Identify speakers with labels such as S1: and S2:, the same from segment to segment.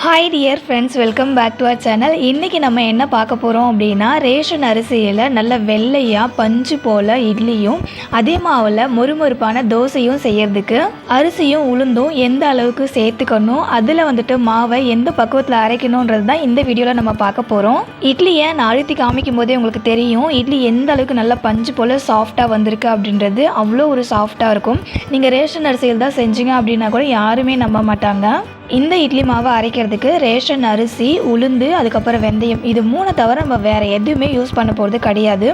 S1: Hi dear friends, welcome back to our channel. இன்றைக்கி நம்ம என்ன பார்க்க போகிறோம் அப்படின்னா, ரேஷன் அரிசியில் நல்ல வெள்ளையாக பஞ்சு போல் இட்லியும் அதே மாவில் மொறுமொறுப்பான தோசையும் செய்யறதுக்கு அரிசியும் உளுந்தும் எந்த அளவுக்கு சேர்த்துக்கணும், அதில் மாவை எந்த பக்குவத்தில் அரைக்கணுன்றது தான் இந்த வீடியோவில் நம்ம பார்க்க போகிறோம். இட்லியை நான் அழுத்தி காமிக்கும் போதே உங்களுக்கு தெரியும் இட்லி எந்த அளவுக்கு நல்லா பஞ்சு போல் சாஃப்டாக வந்திருக்கு அப்படின்றது. அவ்வளோ ஒரு சாஃப்டாக இருக்கும். நீங்கள் ரேஷன் அரிசியில் தான் செஞ்சீங்க அப்படின்னா கூட யாருமே நம்ப மாட்டாங்க. இந்த இட்லி மாவை அரைக்கிறதுக்கு ரேஷன் அரிசி, உளுந்து, அதுக்கப்புறம் வெந்தயம், இது 3 தவிர நம்ம வேறு எதுவுமே யூஸ் பண்ண போகிறது கிடையாது.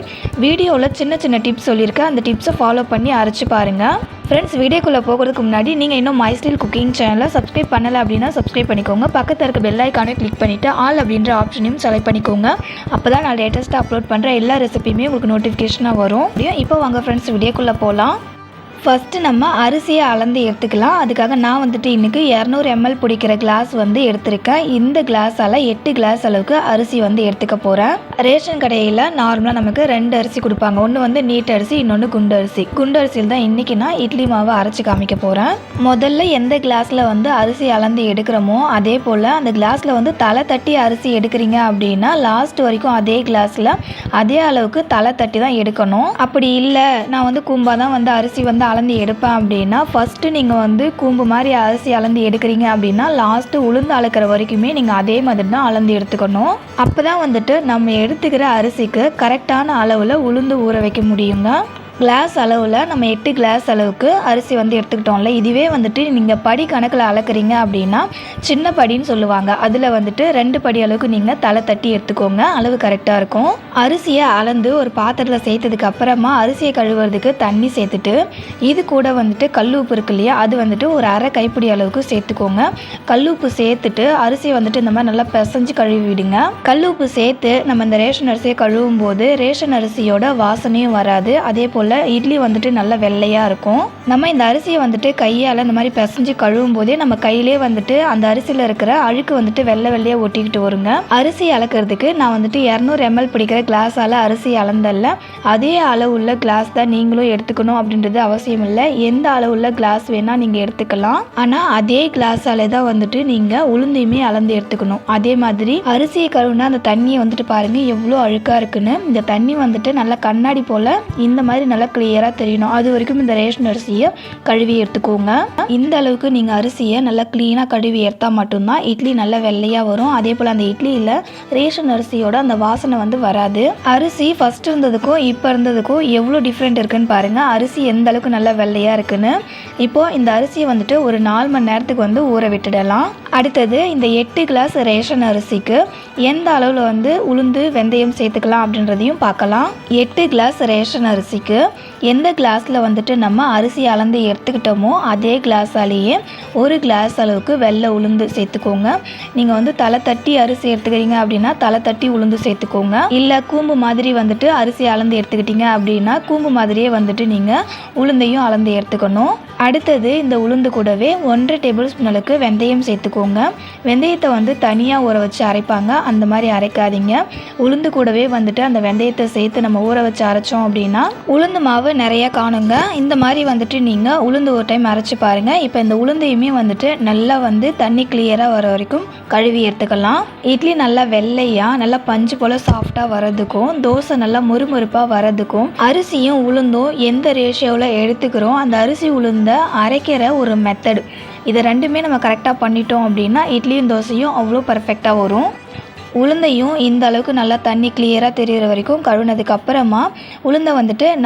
S1: வீடியோவில் சின்ன சின்ன டிப்ஸ் சொல்லியிருக்கேன். அந்த டிப்ஸை ஃபாலோ பண்ணி அரைச்சி பாருங்கள். ஃப்ரெண்ட்ஸ், வீடியோக்குள்ளே போகிறதுக்கு முன்னாடி நீங்கள் இன்னும் மை ஸ்டைல் குக்கிங் சேனலை சப்ஸ்கிரைப் பண்ணலை அப்படின்னா சப்ஸ்கிரைப் பண்ணிக்கோங்க. பக்கத்தில் இருக்க பெல் ஐக்கானை கிளிக் பண்ணிவிட்டு ஆல் அப்படின்ற ஆப்ஷனையும் செலக்ட் பண்ணிக்கோங்க. அப்போ தான் நான் லேட்டஸ்ட்டாக அப்லோட் பண்ணுற எல்லா ரெசிபியுமே உங்களுக்கு நோட்டிஃபிகேஷனாக வரும். இப்போ வாங்க ஃப்ரெண்ட்ஸ், வீடியோக்குள்ளே போகலாம். ஃபஸ்ட்டு நம்ம அரிசியை அளந்து எடுத்துக்கலாம். அதுக்காக நான் இன்றைக்கி 200 ml பிடிக்கிற கிளாஸ் எடுத்திருக்கேன். இந்த கிளாஸால் 8 கிளாஸ் அளவுக்கு அரிசி எடுத்துக்க போகிறேன். ரேஷன் கடையில் நார்மலாக நமக்கு 2 அரிசி கொடுப்பாங்க. ஒன்று நீட் அரிசி, இன்னொன்று குண்டு அரிசி. குண்டு அரிசியில் தான் இன்றைக்கி நான் இட்லி மாவை அரைச்சி காமிக்க போகிறேன். முதல்ல எந்த கிளாஸில் அரிசி அளந்து எடுக்கிறோமோ அதே போல் அந்த கிளாஸில் தலை தட்டி அரிசி எடுக்கிறீங்க அப்படின்னா லாஸ்ட் வரைக்கும் அதே கிளாஸில் அதே அளவுக்கு தலை தட்டி தான் எடுக்கணும். அப்படி இல்லை நான் கூம்பாக தான் அரிசி அளந்து எடுப்பேன் அப்படின்னா ஃபஸ்ட்டு நீங்கள் கூம்பு மாதிரி அரிசி அளந்து எடுக்கிறீங்க அப்படின்னா லாஸ்ட்டு உளுந்து அளக்கிற வரைக்குமே நீங்கள் அதே மாதிரி தான் அளந்து எடுத்துக்கணும். அப்போ தான் நம்ம எடுத்துக்கிற அரிசிக்கு கரெக்டான அளவில் உளுந்து ஊற வைக்க முடியுங்க. கிளாஸ் அளவில் நம்ம 8 கிளாஸ் அளவுக்கு அரிசி எடுத்துக்கிட்டோம்ல, இதுவே நீங்கள் படி கணக்கில் அளக்குறீங்க அப்படின்னா சின்ன படின்னு சொல்லுவாங்க. அதில் 2 படி அளவுக்கு நீங்கள் தலை தட்டி எடுத்துக்கோங்க. அளவு கரெக்டாக இருக்கும். அரிசியை அளந்து ஒரு பாத்திரத்தில் சேர்த்ததுக்கு அப்புறமா அரிசியை கழுவுறதுக்கு தண்ணி சேர்த்துட்டு இது கூட கல் உப்பு இருக்கு இல்லையா, அது ஒரு அரை கைப்பிடி அளவுக்கு சேர்த்துக்கோங்க. கல் உப்பு சேர்த்துட்டு அரிசியை இந்த மாதிரி நல்லா பிசைஞ்சு கழுவி விடுங்க. கல் உப்பு சேர்த்து நம்ம இந்த ரேஷன் அரிசியை கழுவும் போது ரேஷன் அரிசியோட வாசனையும் வராது. அதே போல் இட்லி நல்ல வெள்ளையாக இருக்கும். நம்ம இந்த அரிசியை கையால் இந்த மாதிரி பிசைஞ்சு கழுவும் போதே நம்ம கையிலே அந்த அரிசியில் இருக்கிற அழுக்கு வெள்ளை வெள்ளையாக ஒட்டிக்கிட்டு வருங்க. அரிசி அளக்கிறதுக்கு நான் 200 ml பிடிக்கிற கிளாஸால் அரிசி அளந்தல்ல, அதே அளவுள்ள கிளாஸ் தான் நீங்களும் எடுத்துக்கணும் அப்படின்றது அவசியம் இல்லை. எந்த அளவுள்ள கிளாஸ் வேணால் நீங்கள் எடுத்துக்கலாம். ஆனால் அதே கிளாஸாலே தான் நீங்கள் உளுந்தையுமே அளந்து எடுத்துக்கணும். அதே மாதிரி அரிசியை கழுவுனா அந்த தண்ணியை பாருங்கள் எவ்வளோ அழுக்காக இருக்குன்னு. இந்த தண்ணி நல்லா கண்ணாடி போல் இந்த மாதிரி நல்லா கிளியராக தெரியணும். அது வரைக்கும் இந்த ரேஷன் அரிசியை கழுவி எடுத்துக்கோங்க. இந்த அளவுக்கு நீங்கள் அரிசியை நல்லா க்ளீனாக கழுவி எடுத்தால் மட்டும்தான் இட்லி நல்லா வெள்ளையாக வரும். அதே போல் அந்த இட்லியில் ரேஷன் அரிசியோட அந்த வாசனை வராது. அரிசி ஃபஸ்ட் இருந்ததுக்கும் இப்போ இருந்ததுக்கும் எவ்வளோ டிஃப்ரெண்ட் இருக்குன்னு பாருங்கள். அரிசி எந்த அளவுக்கு நல்லா வெள்ளையாக இருக்குன்னு. இப்போது இந்த அரிசியை ஒரு 4 மணி நேரத்துக்கு ஊற விட்டுடலாம். அடுத்தது இந்த 8 கிளாஸ் ரேஷன் அரிசிக்கு எந்த அளவில் உளுந்து வெந்தயம் சேர்த்துக்கலாம் அப்படின்றதையும் பார்க்கலாம். 8 கிளாஸ் ரேஷன் அரிசிக்கு எந்த கிளாஸில் நம்ம அரிசி அளந்து எடுத்துக்கிட்டோமோ அதே கிளாஸாலேயே 1 கிளாஸ் அளவுக்கு வெள்ளை உளுந்து சேர்த்துக்கோங்க. நீங்கள் தலை தட்டி அரிசி எடுத்துக்கிறீங்க அப்படின்னா தலை தட்டி உளுந்து சேர்த்துக்கோங்க. இல்லை கூம்பு மாதிரி அரிசி அளந்து எடுத்துக்கிட்டீங்க அப்படின்னா கூம்பு மாதிரியே நீங்கள் உளுந்தையும் அளந்து எடுத்துக்கணும். அடுத்தது இந்த உளுந்து கூடவே 1 டேபிள் ஸ்பூன் அளவுக்கு வெந்தயம் சேர்த்துக்கோங்க. வெந்தயத்தை தனியாக ஊற வச்சு அரைப்பாங்க, அந்த மாதிரி அரைக்காதீங்க. உளுந்து கூடவே அந்த வெந்தயத்தை சேர்த்து நம்ம ஊற வச்சு அரைச்சோம் அப்படின்னா உளுந்து மாவு நிறையா காணுங்க. இந்த மாதிரி நீங்கள் உளுந்து ஒரு டைம் அரைச்சி பாருங்கள். இப்போ இந்த உளுந்தையுமே நல்லா தண்ணி கிளியராக வர வரைக்கும் கழுவி எடுத்துக்கலாம். இட்லி நல்லா வெள்ளையாக நல்லா பஞ்சு போல் சாஃப்டாக வரதுக்கும் தோசை நல்லா முறுமுறுப்பாக வரதுக்கும் அரிசியும் உளுந்தும் எந்த ரேஷியோவில் எடுத்துக்கிறோம், அந்த அரிசி உளுந்தை அரைக்கிற ஒரு மெத்தடு, இதை ரெண்டுமே நம்ம கரெக்டாக பண்ணிட்டோம் அப்படின்னா இட்லியும் தோசையும் அவ்வளோ பர்ஃபெக்டாக வரும். உளுந்தையும் இந்த அளவுக்கு நல்லா தண்ணி கிளியராக தெரிகிற வரைக்கும் கழுவுனதுக்கு அப்புறமா உளுந்தை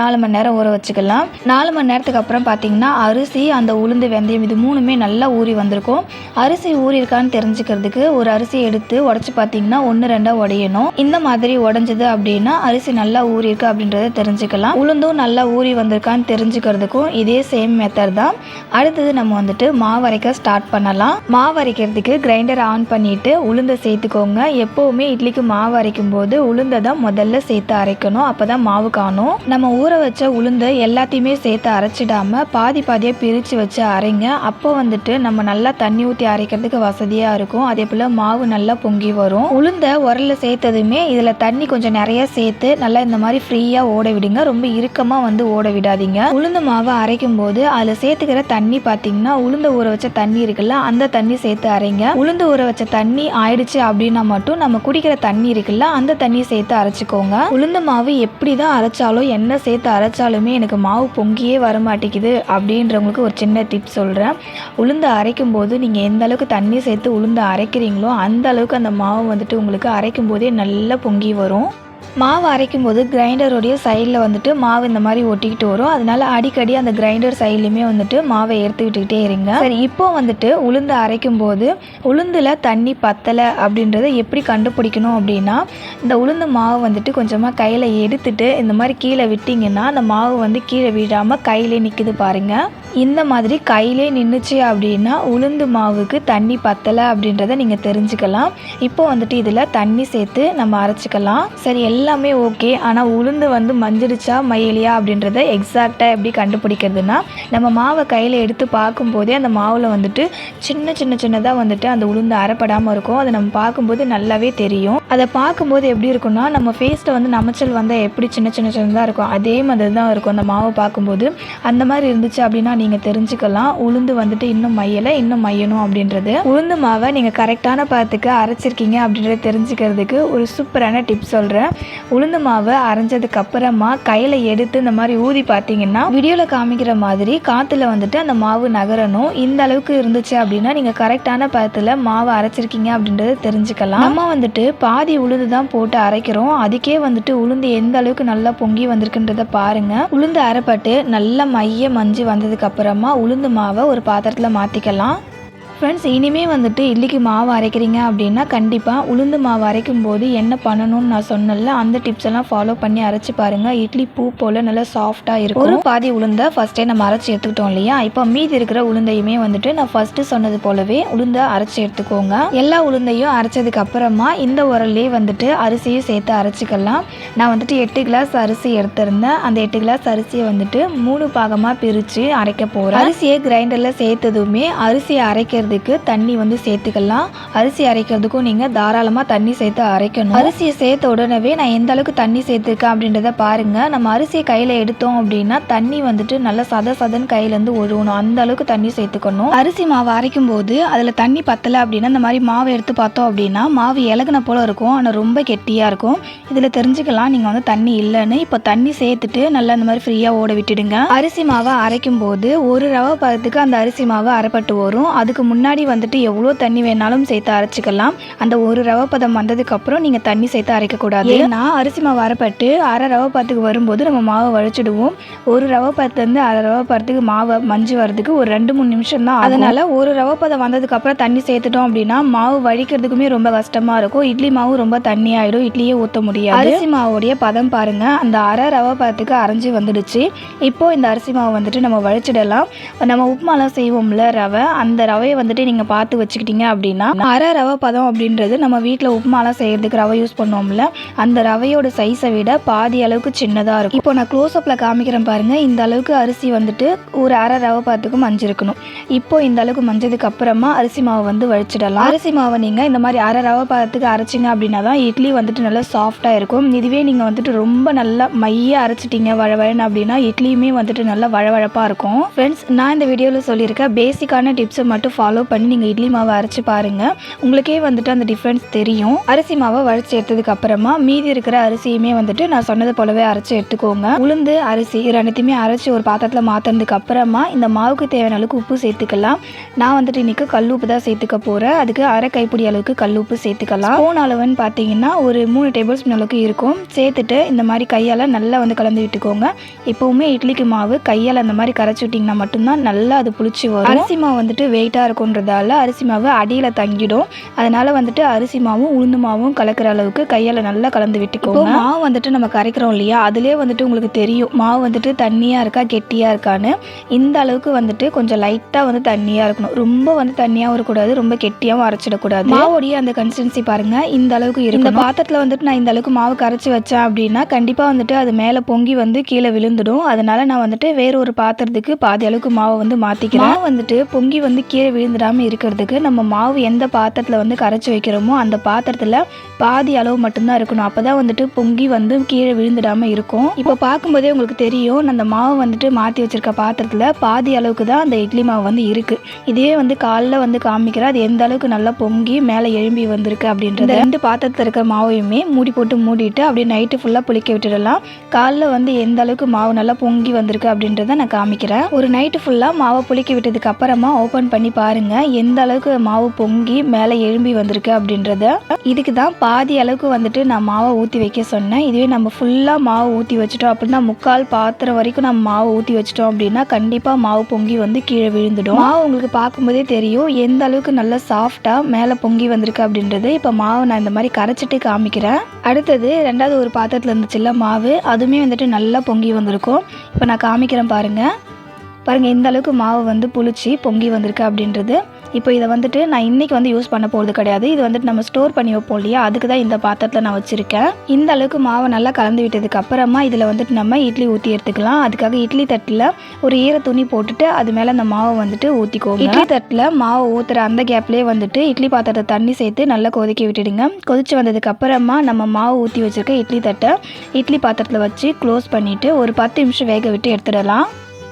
S1: 4 மணி நேரம் ஊற வச்சுக்கலாம். 4 மணி நேரத்துக்கு அப்புறம் பார்த்திங்கன்னா அரிசி, அந்த உளுந்து, வெந்தயம் இது 3மே நல்லா ஊறி வந்திருக்கும். அரிசி ஊறி இருக்கான்னு தெரிஞ்சுக்கிறதுக்கு ஒரு அரிசி எடுத்து உடச்சி பார்த்திங்கன்னா 1-2 உடையணும். இந்த மாதிரி உடஞ்சது அப்படின்னா அரிசி நல்லா ஊறி இருக்கு அப்படின்றத தெரிஞ்சுக்கலாம். உளுந்தும் நல்லா ஊறி வந்திருக்கான்னு தெரிஞ்சுக்கிறதுக்கும் இதே சேம் மெத்தட் தான். அடுத்தது நம்ம மாவு அரைக்க ஸ்டார்ட் பண்ணலாம். மாவு அரைக்கிறதுக்கு கிரைண்டர் ஆன் பண்ணிவிட்டு உளுந்தை சேர்த்துக்கோங்க. எப்போவுமே இட்லிக்கு மாவு அரைக்கும் போது உளுந்தை தான் முதல்ல சேர்த்து அரைக்கணும், அப்போ தான் மாவு காணும். நம்ம ஊற வச்ச உளுந்தை எல்லாத்தையுமே சேர்த்து அரைச்சிடாம பாதி பாதியாக பிரித்து வச்சு அரைங்க. அப்போ வந்துட்டு நம்ம நல்லா தண்ணி ஊற்றி அரைக்கிறதுக்கு வசதியாக இருக்கும். அதே போல் மாவு நல்லா பொங்கி வரும். உளுந்தை உரலில் சேர்த்ததுமே இதில் தண்ணி கொஞ்சம் நிறைய சேர்த்து நல்லா இந்த மாதிரி ஃப்ரீயாக ஓட விடுங்க. ரொம்ப இறுக்கமாக வந்து ஓட விடாதீங்க. உளுந்து மாவை அரைக்கும் போது அதில் சேர்த்துக்கிற தண்ணி பார்த்தீங்கன்னா உளுந்து ஊற வச்ச தண்ணி இருக்குல்ல, அந்த தண்ணி சேர்த்து அரைங்க. உளுந்து ஊற வச்ச தண்ணி ஆயிடுச்சு அப்படின்னா மட்டும் நம்ம குடிக்கிற தண்ணி இருக்குல்ல, அந்த தண்ணி சேர்த்து அரைச்சிக்கோங்க. உளுந்து மாவு எப்படி தான் அரைச்சாலும் என்ன சேர்த்து அரைச்சாலுமே எனக்கு மாவு பொங்கியே வர மாட்டேங்குது அப்படின்றவங்களுக்கு ஒரு சின்ன டிப்ஸ் சொல்கிறேன். உளுந்து அரைக்கும் போது நீங்கள் எந்த அளவுக்கு தண்ணி சேர்த்து உளுந்து அரைக்கிறீங்களோ அந்த அளவுக்கு அந்த மாவு வந்துட்டு உங்களுக்கு அரைக்கும் போதே நல்லா பொங்கி வரும். மாவு அரைக்கும் போது கிரைண்டருடைய சைடில் வந்துட்டு மாவு இந்த மாதிரி ஒட்டிக்கிட்டு வரும். அதனால அடிக்கடி அந்த கிரைண்டர் சைட்லையுமே வந்துட்டு மாவை எடுத்து விட்டுக்கிட்டே இருங்க. சரி, இப்போ வந்துட்டு உளுந்து அரைக்கும் போது உளுந்தில் தண்ணி பத்தலை அப்படின்றத எப்படி கண்டுபிடிக்கணும் அப்படின்னா, இந்த உளுந்து மாவு வந்துட்டு கொஞ்சமாக கையில் எடுத்துட்டு இந்த மாதிரி கீழே விட்டிங்கன்னா அந்த மாவு வந்து கீழே விடாமல் கையிலே நிற்குது பாருங்கள். இந்த மாதிரி கையிலே நின்றுச்சு அப்படின்னா உளுந்து மாவுக்கு தண்ணி பத்தலை அப்படின்றத நீங்கள் தெரிஞ்சுக்கலாம். இப்போ வந்துட்டு இதில் தண்ணி சேர்த்து நம்ம அரைச்சிக்கலாம். சரி, எல்லாமே ஓகே. ஆனால் உளுந்து வந்து மஞ்சிடுச்சா மையலியா அப்படின்றத எக்ஸாக்டாக எப்படி கண்டுபிடிக்கிறதுனா, நம்ம மாவை கையில் எடுத்து பார்க்கும்போதே அந்த மாவில் வந்துட்டு சின்னதாக வந்துட்டு அந்த உளுந்து அரைப்படாமல் இருக்கும். அதை நம்ம பார்க்கும்போது நல்லாவே தெரியும். அதை பார்க்கும்போது எப்படி இருக்குன்னா, நம்ம ஃபேஸில் வந்து நமைச்சல் வந்தால் எப்படி சின்னதாக இருக்கும் அதே மாதிரி தான் இருக்கும் அந்த மாவை பார்க்கும்போது. அந்த மாதிரி இருந்துச்சு அப்படின்னா நீங்கள் தெரிஞ்சுக்கலாம் உளுந்து வந்துட்டு இன்னும் மையணும் அப்படின்றது. உளுந்து மாவை நீங்கள் கரெக்டான பாத்துக்கு அரைச்சிருக்கீங்க அப்படின்றத தெரிஞ்சுக்கிறதுக்கு ஒரு சூப்பரான டிப்ஸ் சொல்கிறேன். உளுந்து மாவை அரைஞ்சதுக்கு அப்புறமா கையில் எடுத்து இந்த மாதிரி ஊதி பார்த்தீங்கன்னா வீடியோவில் காமிக்கிற மாதிரி காற்றுல வந்துட்டு அந்த மாவு நகரணும். இந்த அளவுக்கு இருந்துச்சு அப்படின்னா நீங்கள் கரெக்டான பாத்தில் மாவை அரைச்சிருக்கீங்க அப்படின்றத தெரிஞ்சுக்கலாம். நம்ம வந்துட்டு பாதி உளுந்து தான் போட்டு அரைக்கிறோம். அதுக்கே வந்துட்டு உளுந்து எந்த அளவுக்கு நல்லா பொங்கி வந்திருக்குன்றத பாருங்கள். உளுந்து அரைப்பட்டு நல்லா மஞ்சு வந்ததுக்கு அப்புறமா உளுந்து மாவை ஒரு பாத்திரத்தில் மாற்றிக்கலாம். ஃப்ரெண்ட்ஸ், இனிமேல் வந்துட்டு இட்லிக்கு மாவு அரைக்கிறீங்க அப்படின்னா கண்டிப்பாக உளுந்து மாவு அரைக்கும் போது என்ன பண்ணணும்னு நான் சொன்னல அந்த டிப்ஸ் எல்லாம் ஃபாலோ பண்ணி அரைச்சி பாருங்கள். இட்லி பூ போல் நல்லா சாஃப்டாக இருக்கும். ஒரு பாதி உளுந்தை ஃபஸ்ட்டே நம்ம அரைச்சி எடுத்துக்கிட்டோம் இல்லையா, இப்போ மீதி இருக்கிற உளுந்தையுமே வந்துட்டு நான் ஃபஸ்ட்டு சொன்னது போலவே உளுந்தை அரைச்சி எடுத்துக்கோங்க. எல்லா உளுந்தையும் அரைச்சதுக்கு அப்புறமா இந்த உரல்லே வந்துட்டு அரிசியும் சேர்த்து அரைச்சிக்கலாம். நான் வந்துட்டு 8 கிளாஸ் அரிசி எடுத்திருந்தேன். அந்த 8 கிளாஸ் அரிசியை வந்துட்டு 3 பாகமாக பிரித்து அரைக்க போகிறேன். அரிசியை கிரைண்டரில் சேர்த்ததுமே அரிசியை அரைக்க தண்ணி வந்து சேர்த்துக்கலாம். அரிசி அரைக்கிறதுக்கும் நீங்க தாராளமா தண்ணி சேர்த்து அரைக்கணும். அரிசியை சேர்த்த உடனே நான் எந்த அளவுக்கு தண்ணி சேர்த்துருக்கேன் அப்படின்றத பாருங்க. நம்ம அரிசியை கையில எடுத்தோம் அப்படின்னா தண்ணி வந்துட்டு நல்லா சதன்னு கையில இருந்து ஒழுகணும். அந்த அளவுக்கு தண்ணி சேர்த்துக்கணும். அரிசி மாவு அரைக்கும் போது அதுல தண்ணி பத்தல அப்படின்னா இந்த மாதிரி மாவு எடுத்து பார்த்தோம் அப்படின்னா மாவு இலகுன போல இருக்கும், ஆனா ரொம்ப கெட்டியா இருக்கும். இதுல தெரிஞ்சுக்கலாம் நீங்க வந்து தண்ணி இல்லைன்னு. இப்போ தண்ணி சேர்த்துட்டு நல்லா இந்த மாதிரி ஃப்ரீயா ஓட விட்டுடுங்க. அரிசி மாவை அரைக்கும் போது ஒரு ரவை பதத்துக்கு அந்த அரிசி மாவு அரைப்பட்டு வரும். அதுக்கு முன்னாடி வந்துட்டு எவ்வளோ தண்ணி வேணாலும் சேர்த்து அரைச்சிக்கலாம். அந்த ஒரு ரவை பதம் வந்ததுக்கப்புறம் நீங்கள் தண்ணி சேர்த்து அரைக்கக்கூடாது. ஏன்னா அரிசி மாவு அரைப்பட்டு அரை ரவை பதத்துக்கு வரும்போது நம்ம மாவை வழிச்சிடுவோம். ஒரு ரவை பதத்துலேருந்து அரை ரவை பதத்துக்கு மாவை மஞ்சு வரதுக்கு ஒரு 2-3 நிமிஷம் தான். அதனால் ஒரு ரவை பதம் வந்ததுக்கப்புறம் தண்ணி சேர்த்துட்டோம் அப்படின்னா மாவு வழிக்கிறதுக்குமே ரொம்ப கஷ்டமாக இருக்கும். இட்லி மாவு ரொம்ப தண்ணி ஆகிடும், இட்லியே ஊற்ற முடியாது. அரிசி மாவுடைய பதம் பாருங்கள், அந்த அரை ரவை பதத்துக்கு அரைஞ்சி வந்துடுச்சு. இப்போ இந்த அரிசி மாவு வந்துட்டு நம்ம வழிச்சிடலாம். நம்ம உப்புமாலாம் செய்வோம்ல ரவை, அந்த ரவையை வந்துட்டு நீங்கள் பார்த்து வச்சுக்கிட்டீங்க அப்படின்னா அரை ரவை பதம் அப்படின்றது நம்ம வீட்டில் உப்புமாலாம் செய்யறதுக்கு ரவை யூஸ் பண்ணுவோம்ல, அந்த ரவையோட சைஸை விட பாதி அளவுக்கு சின்னதாக இருக்கும். இப்போ நான் க்ளோஸ்அப்பில் காமிக்கிறேன் பாருங்கள். இந்த அளவுக்கு அரிசி வந்துட்டு ஒரு அரை ரவை பதத்துக்கு மஞ்சிருக்கணும். இப்போ இந்த அளவுக்கு மஞ்சதுக்கு அப்புறமா அரிசி மாவு வந்து வழிச்சிடலாம். அரிசி மாவை நீங்கள் இந்த மாதிரி அரை ரவை பதத்துக்கு அரைச்சிங்க அப்படின்னா தான் இட்லி வந்துட்டு நல்லா சாஃப்டாக இருக்கும். இதுவே நீங்கள் வந்துட்டு ரொம்ப நல்லா மையாக அரைச்சிட்டிங்க வழவழன்னு அப்படின்னா இட்லியுமே வந்துட்டு நல்லா வழவழப்பாக இருக்கும். ஃப்ரெண்ட்ஸ், நான் இந்த வீடியோவில் சொல்லியிருக்க பேசிக்கான டிப்ஸை மட்டும் ஃபாலோ பண்ணி நீங்கள் இட்லி மாவை அரைச்சி பாருங்கள். உங்களுக்கே வந்துட்டு அந்த டிஃப்ரென்ஸ் தெரியும். அரிசி மாவை வரைச்சி எடுத்ததுக்கு அப்புறமா மீதி இருக்கிற அரிசியுமே வந்துட்டு நான் சொன்னது போலவே அரைச்சி எடுத்துக்கோங்க. உளுந்து அரிசி ரெண்டுத்தையுமே அரைச்சி ஒரு பாத்திரத்தில் மாற்றினதுக்கு அப்புறமா இந்த மாவுக்கு தேவையான அளவுக்கு உப்பு சேர்த்துக்கலாம். நான் வந்துட்டு இன்னைக்கு கல் உப்பு தான் சேர்த்துக்க போகிறேன். அதுக்கு அரை கைப்பிடி அளவுக்கு கல் உப்பு சேர்த்துக்கலாம். ஸ்பூன் அளவுன்னு பார்த்தீங்கன்னா ஒரு 3 டேபிள் ஸ்பூன் அளவுக்கு இருக்கும். சேர்த்துட்டு இந்த மாதிரி கையால் நல்லா வந்து கலந்து விட்டுக்கோங்க. எப்போவுமே இட்லிக்கு மாவு கையால் அந்த மாதிரி கரைச்சி விட்டிங்கன்னா மட்டும்தான் நல்லா அது புளிச்சு வரும். அரிசி மாவு வந்துட்டு வெயிட்டாக இருக்கும் இருக்குன்றதால அரிசி மாவு அடியில் தங்கிடும். அதனால் வந்துட்டு அரிசி மாவும் உளுந்து மாவும் கலக்கிற அளவுக்கு கையால் நல்லா கலந்து விட்டுக்கோங்க. மாவு வந்துட்டு நம்ம கரைக்கிறோம் இல்லையா, அதிலே வந்துட்டு உங்களுக்கு தெரியும் மாவு வந்துட்டு தண்ணியாக இருக்கா கெட்டியாக இருக்கான்னு. இந்த அளவுக்கு வந்துட்டு கொஞ்சம் லைட்டாக வந்து தண்ணியாக இருக்கணும். ரொம்ப வந்து தண்ணியாகவும் இருக்கக்கூடாது, ரொம்ப கெட்டியாகவும் அரைச்சிடக்கூடாது. மாவோடைய அந்த கன்சிஸ்டன்சி பாருங்கள், இந்த அளவுக்கு இருக்கும். இந்த பாத்திரத்தில் வந்துட்டு நான் இந்த அளவுக்கு மாவு கரைச்சி வச்சேன் அப்படின்னா கண்டிப்பாக வந்துட்டு அது மேலே பொங்கி வந்து கீழே விழுந்துடும். அதனால நான் வந்துட்டு வேற ஒரு பாத்திரத்துக்கு பாதி அளவுக்கு மாவை வந்து மாற்றிக்கிறேன். மாவு வந்துட்டு பொங்கி வந்து கீழே விழுந்துடாமல் இருக்கிறதுக்கு நம்ம மாவு எந்த பாத்திரத்தில் வந்து கரைச்சி வைக்கிறோமோ அந்த பாத்திரத்தில் பாதி அளவு மட்டும்தான் இருக்கணும். அப்போ தான் வந்துட்டு பொங்கி வந்து கீழே விழுந்துடாமல் இருக்கும். இப்போ பார்க்கும்போதே உங்களுக்கு தெரியும், அந்த மாவு வந்துட்டு மாற்றி வச்சிருக்க பாத்திரத்தில் பாதி அளவுக்கு தான் அந்த இட்லி மாவு வந்து இருக்குது. இதே வந்து காலைல வந்து காமிக்கிறேன் அது எந்த அளவுக்கு நல்லா பொங்கி மேலே எழும்பி வந்திருக்கு அப்படின்றது. 2 பாத்திரத்தில் இருக்கிற மாவையுமே மூடி போட்டு மூடிட்டு அப்படியே நைட்டு ஃபுல்லாக புளிக்க விட்டுடலாம். காலைல வந்து எந்த அளவுக்கு மாவு நல்லா பொங்கி வந்திருக்கு அப்படின்றத நான் காமிக்கிறேன். ஒரு நைட்டு ஃபுல்லாக மாவை புளிக்க விட்டதுக்கு அப்புறமா ஓப்பன் பண்ணி பாருங்கள் எந்த அளவுக்கு மாவு பொங்கி மேலே எழும்பி வந்திருக்கு அப்படின்றத. இதுக்கு தான் பாதி அளவுக்கு வந்துட்டு நான் மாவை ஊற்றி வைக்க சொன்னேன். இதுவே நம்ம ஃபுல்லாக மாவு ஊற்றி வச்சிட்டோம் அப்படின்னா, முக்கால் பாத்திரம் வரைக்கும் நம்ம மாவு ஊற்றி வச்சிட்டோம் அப்படின்னா கண்டிப்பாக மாவு பொங்கி வந்து கீழே விழுந்துடும். மாவு உங்களுக்கு பார்க்கும்போதே தெரியும் எந்த அளவுக்கு நல்லா சாஃப்டாக மேலே பொங்கி வந்திருக்கு அப்படின்றது. இப்போ மாவு நான் இந்த மாதிரி கரைச்சிட்டு காமிக்கிறேன். அடுத்தது 2வது ஒரு பாத்திரத்தில் இருந்துச்சுல்ல மாவு, அதுவுமே வந்துட்டு நல்லா பொங்கி வந்திருக்கும். இப்போ நான் காமிக்கிறேன் பாருங்கள் எந்த அளவுக்கு மாவு வந்து புளிச்சு பொங்கி வந்திருக்கு அப்படின்றது. இப்போ இதை வந்துட்டு நான் இன்றைக்கி வந்து யூஸ் பண்ண போகிறது கிடையாது. இது வந்துட்டு நம்ம ஸ்டோர் பண்ணி வைப்போம் இல்லையா, அதுக்கு தான் இந்த பாத்திரத்தில் நான் வச்சுருக்கேன். இந்த அளவுக்கு மாவை நல்லா கலந்து விட்டதுக்கு அப்புறமா இதில் வந்துட்டு நம்ம இட்லி ஊற்றி எடுத்துக்கலாம். அதுக்காக இட்லி தட்டில் ஒரு ஈர துணி போட்டுட்டு அது மேலே அந்த மாவை வந்துட்டு ஊற்றிக்கோங்க. இட்லி தட்டில் மாவை ஊற்றுற அந்த கேப்லேயே வந்துட்டு இட்லி பாத்திரத்தை தண்ணி சேர்த்து நல்லா கொதிக்க விட்டுடுங்க. கொதிச்சு வந்ததுக்கு அப்புறமா நம்ம மாவு ஊற்றி வச்சுருக்க இட்லி தட்டை இட்லி பாத்திரத்தில் வச்சு க்ளோஸ் பண்ணிவிட்டு ஒரு 10 நிமிஷம் வேக விட்டு எடுத்துடலாம்.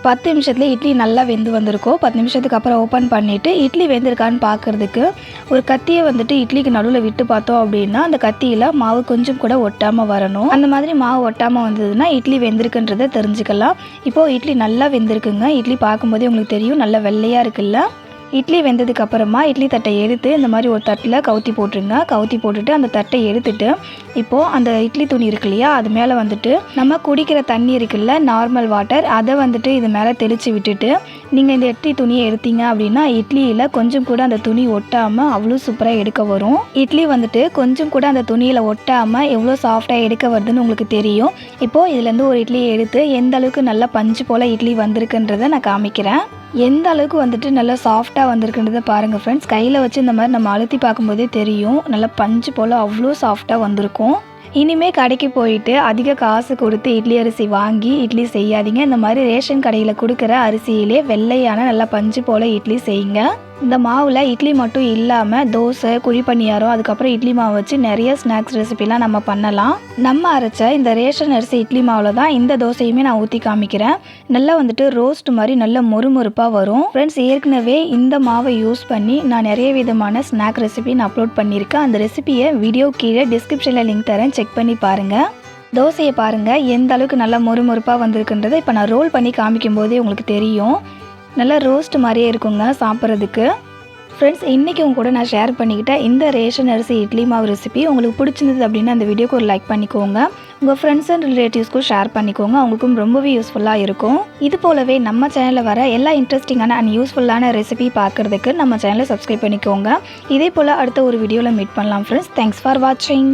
S1: 10 நிமிஷத்துல இட்லி நல்லா வெந்து வந்திருக்கும். 10 நிமிஷத்துக்கு அப்புறம் ஓப்பன் பண்ணிவிட்டு இட்லி வெந்திருக்கான்னு பார்க்குறதுக்கு ஒரு கத்தியை வந்துட்டு இட்லிக்கு நடுவில் விட்டு பார்த்தோம் அப்படின்னா அந்த கத்தியில் மாவு கொஞ்சம் கூட ஒட்டாமல் வரணும். அந்த மாதிரி மாவு ஒட்டாமல் வந்ததுன்னா இட்லி வெந்திருக்குன்றதை தெரிஞ்சுக்கலாம். இப்போது இட்லி நல்லா வெந்திருக்குங்க. இட்லி பார்க்கும்போதே உங்களுக்கு தெரியும் நல்லா வெள்ளையாக இருக்குல்ல. இட்லி வெந்ததுக்கு அப்புறமா இட்லி தட்டை எடுத்து இந்த மாதிரி ஒரு தட்டில் கவுத்தி போட்டுருங்க. கவுத்தி போட்டுட்டு அந்த தட்டை எடுத்துட்டு இப்போது அந்த இட்லி துணி இருக்கு இல்லையா, அது மேலே வந்துட்டு நம்ம குடிக்கிற தண்ணி இருக்குல்ல நார்மல் வாட்டர், அதை வந்துட்டு இது மேலே தெளித்து விட்டுட்டு நீங்கள் இந்த இட்லி துணியை எடுத்தீங்க அப்படின்னா இட்லியில் கொஞ்சம் கூட அந்த துணி ஒட்டாமல் அவ்வளோ சூப்பராக எடுக்க வரும். இட்லி வந்துட்டு கொஞ்சம் கூட அந்த துணியில் ஒட்டாமல் எவ்வளோ சாஃப்டாக எடுக்க வருதுன்னு உங்களுக்கு தெரியும். இப்போது இதுலேருந்து ஒரு இட்லியை எடுத்து எந்த அளவுக்கு நல்லா பஞ்சு போல் இட்லி வந்திருக்குன்றதை நான் காமிக்கிறேன். எந்த அளவுக்கு வந்துட்டு நல்லா சாஃப்டாக வந்திருக்குன்றதை பாருங்கள் ஃப்ரெண்ட்ஸ். கையில் வச்சு இந்த மாதிரி நம்ம அழுத்தி பார்க்கும்போதே தெரியும் நல்லா பஞ்சு போல் அவ்வளோ சாஃப்டாக வந்திருக்கும். இனிமேல் கடைக்கு போயிட்டு அதிக காசு கொடுத்து இட்லி அரிசி வாங்கி இட்லி செய்யாதீங்க. இந்த மாதிரி ரேஷன் கடையில் கொடுக்குற அரிசியிலே வெள்ளையான நல்லா பஞ்சு போல் இட்லி செய்யுங்க. இந்த மாவில் இட்லி மட்டும் இல்லாமல் தோசை, குழி பணியாரம், அதுக்கப்புறம் இட்லி மாவு வச்சு நிறைய ஸ்நாக்ஸ் ரெசிபிலாம் நம்ம பண்ணலாம். நம்ம அரைச்ச இந்த ரேஷன் அரிசி இட்லி மாவில் தான் இந்த தோசையுமே நான் ஊற்றி காமிக்கிறேன். நல்லா வந்துட்டு ரோஸ்ட் மாதிரி நல்ல மொறுமொறுப்பாக வரும். ஃப்ரெண்ட்ஸ், ஏற்கனவே இந்த மாவை யூஸ் பண்ணி நான் நிறைய விதமான ஸ்நாக் ரெசிபி நான் அப்லோட் பண்ணியிருக்கேன். அந்த ரெசிபியை வீடியோ கீழே டிஸ்கிரிப்ஷனில் லிங்க் தரேன், செக் பண்ணி பாருங்கள். தோசையை பாருங்கள் எந்த அளவுக்கு நல்லா மொறுமொறுப்பாக வந்திருக்குன்றதை இப்போ நான் ரோல் பண்ணி காமிக்கும் போதே உங்களுக்கு தெரியும். நல்லா ரோஸ்ட் மாதிரியே இருக்குங்க சாப்பிட்றதுக்கு. ஃப்ரெண்ட்ஸ், இன்றைக்கி உங்க கூட நான் ஷேர் பண்ணிக்கிட்டேன் இந்த ரேஷன் அரிசி இட்லி மாவு ரெசிபி உங்களுக்கு பிடிச்சிருந்தது அப்படின்னா அந்த வீடியோக்கு ஒரு லைக் பண்ணிக்கோங்க. உங்கள் ஃப்ரெண்ட்ஸ் அண்ட் ரிலேட்டிவ்ஸ்க்கும் ஷேர் பண்ணிக்கோங்க, அவங்களுக்கும் ரொம்பவே யூஸ்ஃபுல்லாக இருக்கும். இது போலவே நம்ம சேனலில் வர எல்லா இன்ட்ரெஸ்டிங்கான அண்ட் யூஸ்ஃபுல்லான ரெசிபி பார்க்குறதுக்கு நம்ம சேனலை சப்ஸ்கிரைப் பண்ணிக்கோங்க. இதே போல் அடுத்த ஒரு வீடியோவில் மீட் பண்ணலாம் ஃப்ரெண்ட்ஸ். தேங்க்ஸ் ஃபார் வாட்சிங்.